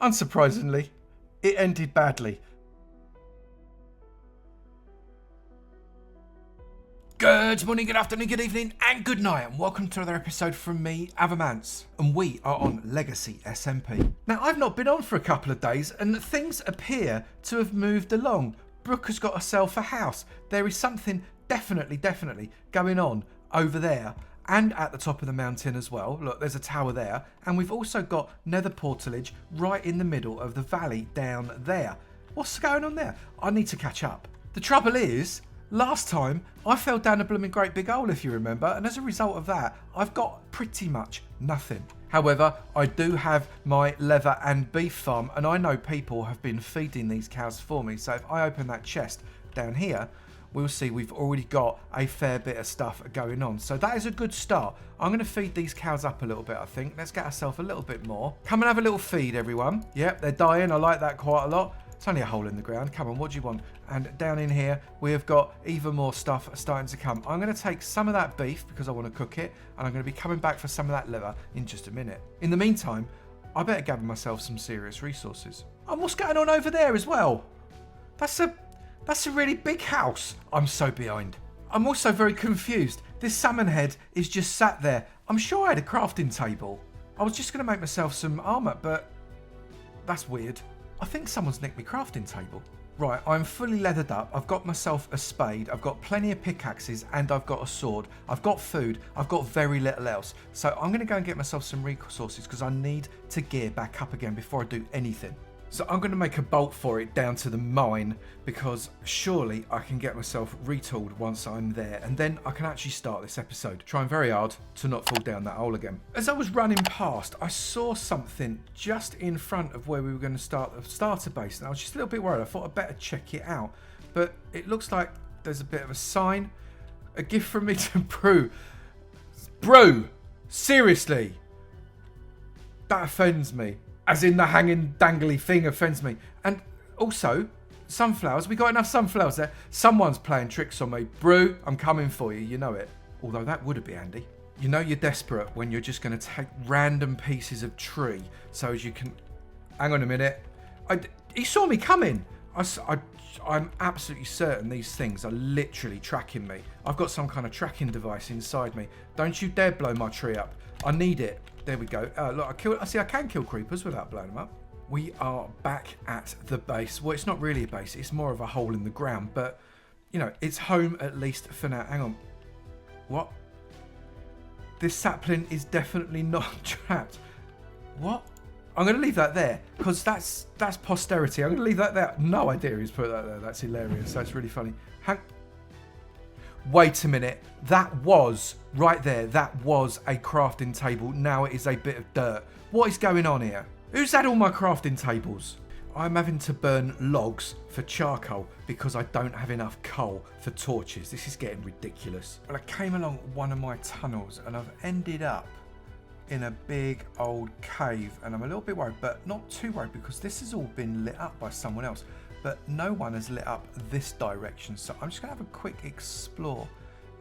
unsurprisingly, it ended badly. Good morning, good afternoon, good evening, and good night, and welcome to another episode from me, Avomance, and we are on LegacySMP. Now, I've not been on for a couple of days, and things appear to have moved along. Brooke has got herself a house. There is something definitely going on over there, and at the top of the mountain as well. Look, there's a tower there, and we've also got nether portalage right in the middle of the valley down there. What's going on there? I need to catch up. The trouble is, last time, I fell down a blooming great big hole, if you remember, and as a result of that, I've got pretty much nothing. However, I do have my leather and beef farm, and I know people have been feeding these cows for me, so if I open that chest down here, we'll see we've already got a fair bit of stuff going on. So that is a good start. I'm going to feed these cows up a little bit, I think. Let's get ourselves a little bit more. Come and have a little feed, everyone. Yep, they're dying. I like that quite a lot. It's only a hole in the ground. Come on, what do you want? And down in here, we have got even more stuff starting to come. I'm going to take some of that beef because I want to cook it, and I'm going to be coming back for some of that leather in just a minute. In the meantime, I better gather myself some serious resources. And what's going on over there as well? That's a really big house. I'm so behind. I'm also very confused. This salmon head is just sat there. I'm sure I had a crafting table. I was just going to make myself some armor, but that's weird. I think someone's nicked my crafting table. Right, I'm fully leathered up. I've got myself a spade. I've got plenty of pickaxes and I've got a sword. I've got food. I've got very little else. So I'm going to go and get myself some resources because I need to gear back up again before I do anything. So I'm going to make a bolt for it down to the mine because surely I can get myself retooled once I'm there, and then I can actually start this episode. Trying very hard to not fall down that hole again. As I was running past, I saw something just in front of where we were going to start the starter base, and I was just a little bit worried. I thought I'd better check it out, but it looks like there's a bit of a sign, a gift from me to Brew. Bro, seriously, that offends me. As in the hanging dangly thing offends me. And also, sunflowers. We got enough sunflowers there. Someone's playing tricks on me. Brew, I'm coming for you. You know it. Although that would be handy. You know you're desperate when you're just going to take random pieces of tree so as you can... Hang on a minute. He saw me coming. I'm absolutely certain these things are literally tracking me. I've got some kind of tracking device inside me. Don't you dare blow my tree up. I need it. There we go. Look, I see I can kill creepers without blowing them up. We are back at the base. Well, it's not really a base. It's more of a hole in the ground. But, you know, it's home at least for now. Hang on. What? This sapling is definitely not trapped. What? I'm going to leave that there because that's posterity. I'm going to leave that there. No idea he's put that there. That's hilarious. That's really funny. Wait a minute. That was right there. That was a crafting table. Now it is a bit of dirt. What is going on here? Who's had all my crafting tables? I'm having to burn logs for charcoal because I don't have enough coal for torches. This is getting ridiculous. Well, I came along one of my tunnels and I've ended up in a big old cave, and I'm a little bit worried, but not too worried because this has all been lit up by someone else. But no one has lit up this direction, so I'm just going to have a quick explore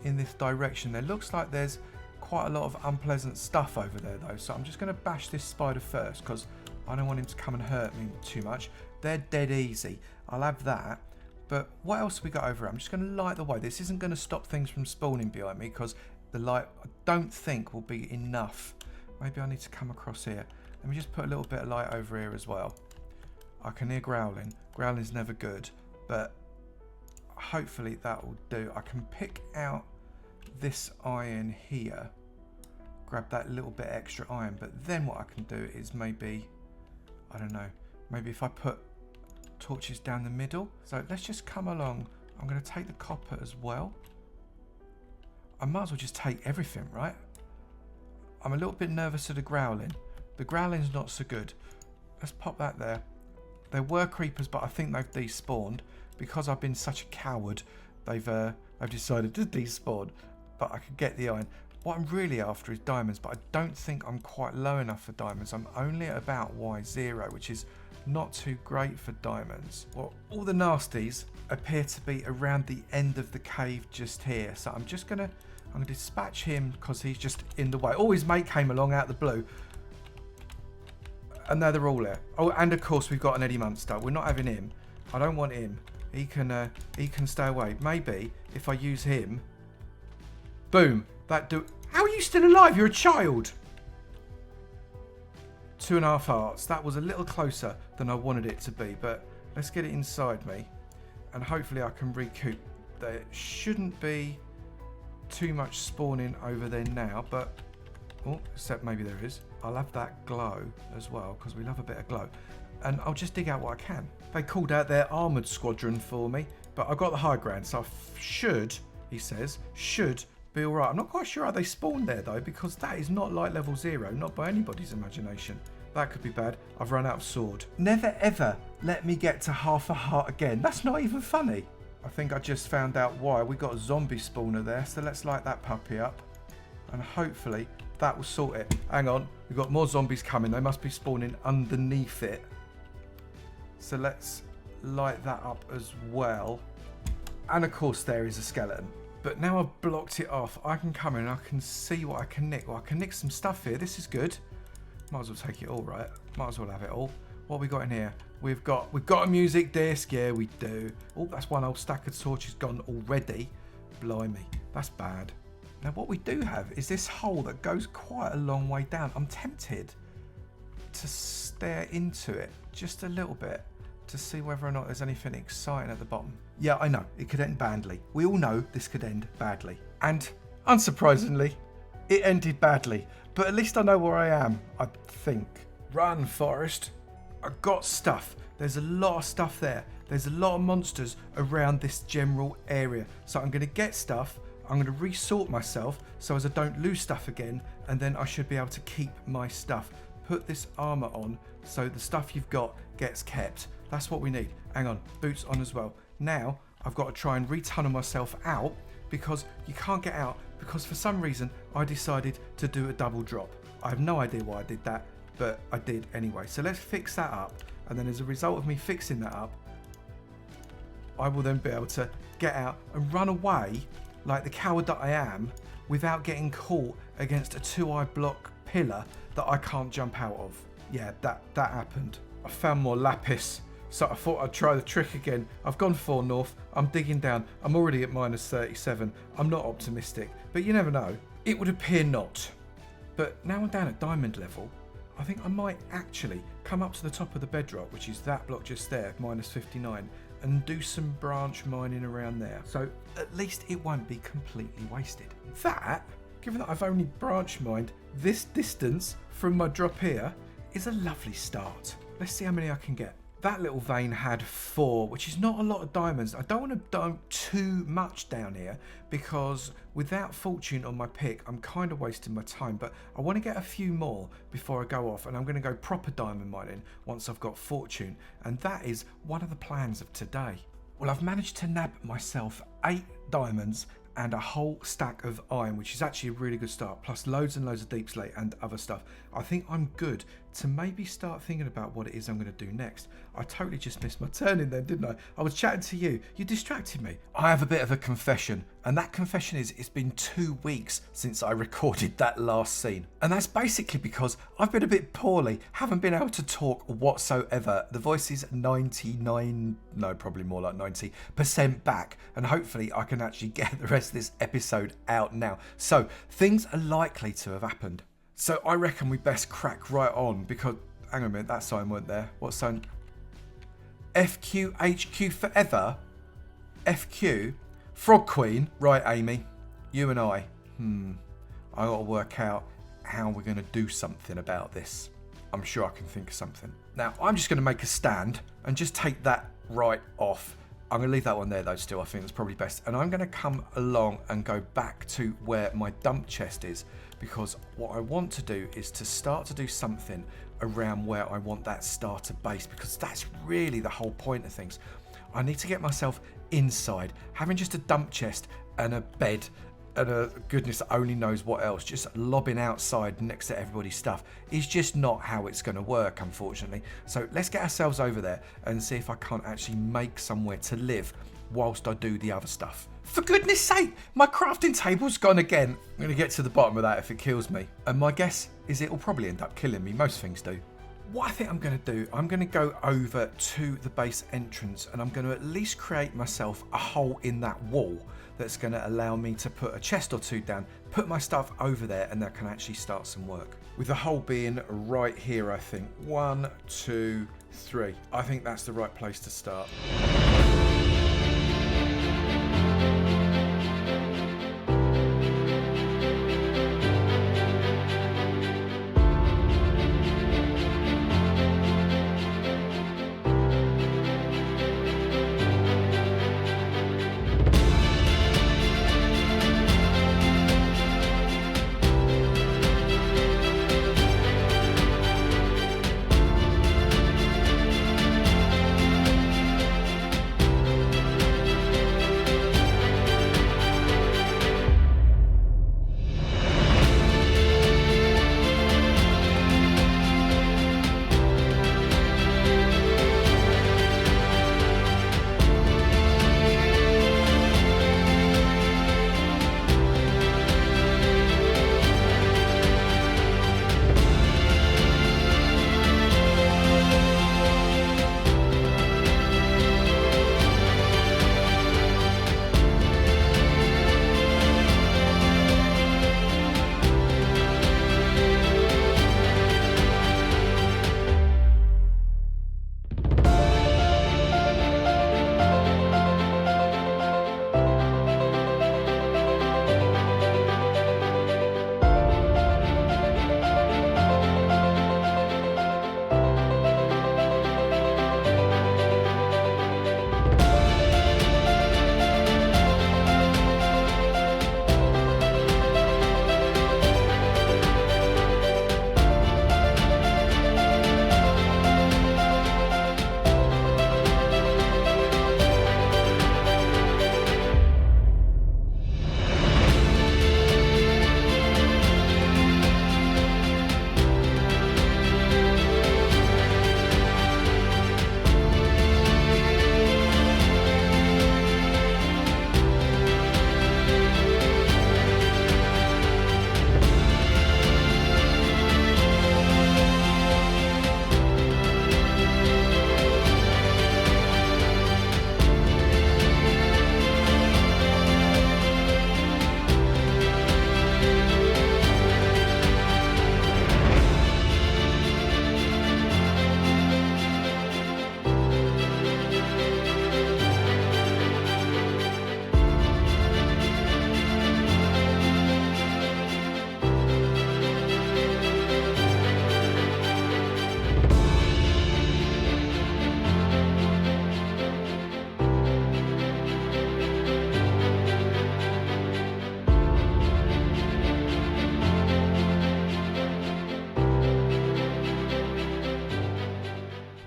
in this direction. There looks like there's quite a lot of unpleasant stuff over there though, so I'm just going to bash this spider first because I don't want him to come and hurt me too much. They're dead easy. I'll have that. But what else have we got over here? I'm just going to light the way. This isn't going to stop things from spawning behind me because the light I don't think will be enough. Maybe I need to come across here. Let me just put a little bit of light over here as well. I can hear growling. Growling's never good, but hopefully that will do. I can pick out this iron here, grab that little bit extra iron, but then what I can do is maybe, I don't know, maybe if I put torches down the middle. So let's just come along. I'm going to take the copper as well. I might as well just take everything, right? I'm a little bit nervous of the growling. The growling's not so good. Let's pop that there. There were creepers, but I think they've despawned. Because I've been such a coward, I've decided to despawn. But I could get the iron. What I'm really after is diamonds, but I don't think I'm quite low enough for diamonds. I'm only at about Y0, which is not too great for diamonds. Well, all the nasties appear to be around the end of the cave just here. So I'm going to dispatch him because he's just in the way. Oh, his mate came along out of the blue. And now they're all there. Oh, and of course we've got an Eddie Munster. We're not having him. I don't want him. He can stay away. Maybe if I use him. Boom. How are you still alive? You're a child. 2.5 hearts. That was a little closer than I wanted it to be, but let's get it inside me, and hopefully I can recoup. There shouldn't be too much spawning over there now, but except maybe there is. I'll have that glow as well because we love a bit of glow, and I'll just dig out what I can. They called out their armoured squadron for me, but I got the high ground, so I should be alright. I'm not quite sure how they spawned there though, because that is not like level 0, not by anybody's imagination. That could be bad. I've run out of sword. Never ever let me get to half a heart again. That's not even funny. I think I just found out why. We got a zombie spawner there, so let's light that puppy up. And hopefully that will sort it. Hang on, we've got more zombies coming. They must be spawning underneath it. So let's light that up as well. And of course there is a skeleton. But now I've blocked it off, I can come in and I can see what I can nick. Well, I can nick some stuff here. This is good. Might as well take it all, right? Might as well have it all. What have we got in here? We've got a music disc. Yeah, we do. Oh, that's one old stack of torches gone already. Blimey, that's bad. Now what we do have is this hole that goes quite a long way down. I'm tempted to stare into it just a little bit to see whether or not there's anything exciting at the bottom. Yeah, I know, it could end badly. We all know this could end badly. And unsurprisingly, it ended badly. But at least I know where I am, I think. Run, Forest. I got stuff. There's a lot of stuff there. There's a lot of monsters around this general area. So I'm going to get stuff. I'm going to resort myself so as I don't lose stuff again. And then I should be able to keep my stuff. Put this armor on so the stuff you've got gets kept. That's what we need. Hang on, boots on as well. Now I've got to try and retunnel myself out because you can't get out because for some reason I decided to do a double drop. I have no idea why I did that, but I did anyway. So let's fix that up, and then as a result of me fixing that up, I will then be able to get out and run away like the coward that I am without getting caught against a 2-eye block pillar that I can't jump out of. Yeah, that happened. I found more lapis. So I thought I'd try the trick again. I've gone 4 north. I'm digging down. I'm already at minus 37. I'm not optimistic, but you never know. It would appear not. But now I'm down at diamond level, I think I might actually come up to the top of the bedrock, which is that block just there, minus 59, and do some branch mining around there. So at least it won't be completely wasted. That, given that I've only branch mined this distance from my drop here, is a lovely start. Let's see how many I can get. That little vein had 4, which is not a lot of diamonds. I don't want to dump too much down here because without fortune on my pick, I'm kind of wasting my time. But I want to get a few more before I go off, and I'm going to go proper diamond mining once I've got fortune. And that is one of the plans of today. Well, I've managed to nab myself 8 diamonds and a whole stack of iron, which is actually a really good start, plus loads and loads of deep slate and other stuff. I think I'm good to maybe start thinking about what it is I'm going to do next. I totally just missed my turn in there, didn't I? I was chatting to you. You distracted me. I have a bit of a confession, and that confession is it's been 2 weeks since I recorded that last scene. And that's basically because I've been a bit poorly, haven't been able to talk whatsoever. The voice is 99, no, probably more like 90% back, and hopefully I can actually get the rest of this episode out now. So things are likely to have happened. So I reckon we best crack right on because, hang on a minute, that sign weren't there. What sign? FQHQ forever? FQ? Frog Queen? Right, Amy. You and I got to work out how we're going to do something about this. I'm sure I can think of something. Now, I'm just going to make a stand and just take that right off. I'm going to leave that one there though still. I think that's probably best. And I'm going to come along and go back to where my dump chest is, because what I want to do is to start to do something around where I want that starter base, because that's really the whole point of things. I need to get myself inside. Having just a dump chest and a bed and a goodness only knows what else, just lobbing outside next to everybody's stuff is just not how it's going to work, unfortunately. So let's get ourselves over there and see if I can't actually make somewhere to live whilst I do the other stuff. For goodness sake, my crafting table's gone again. I'm going to get to the bottom of that if it kills me. And my guess is it will probably end up killing me. Most things do. what I think I'm going to do, I'm going to go over to the base entrance and I'm going to at least create myself a hole in that wall that's going to allow me to put a chest or two down, put my stuff over there, and that can actually start some work. With the hole being right here, I think. 1, 2, 3. I think that's the right place to start.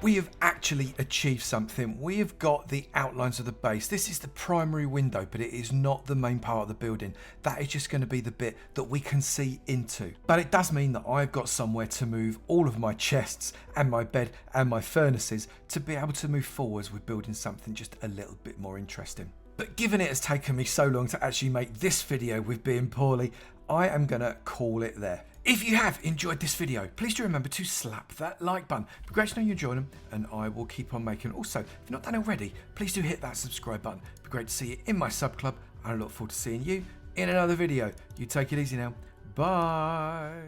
We have actually achieved something. We have got the outlines of the base. This is the primary window, but it is not the main part of the building. That is just going to be the bit that we can see into. But it does mean that I've got somewhere to move all of my chests and my bed and my furnaces to be able to move forwards with building something just a little bit more interesting. But given it has taken me so long to actually make this video with being poorly, I am going to call it there. If you have enjoyed this video, please do remember to slap that like button. It'd be great to know you enjoyed them, and I will keep on making. Also, if you've not done already, please do hit that subscribe button. It'd be great to see you in my sub club, and I look forward to seeing you in another video. You take it easy now. Bye.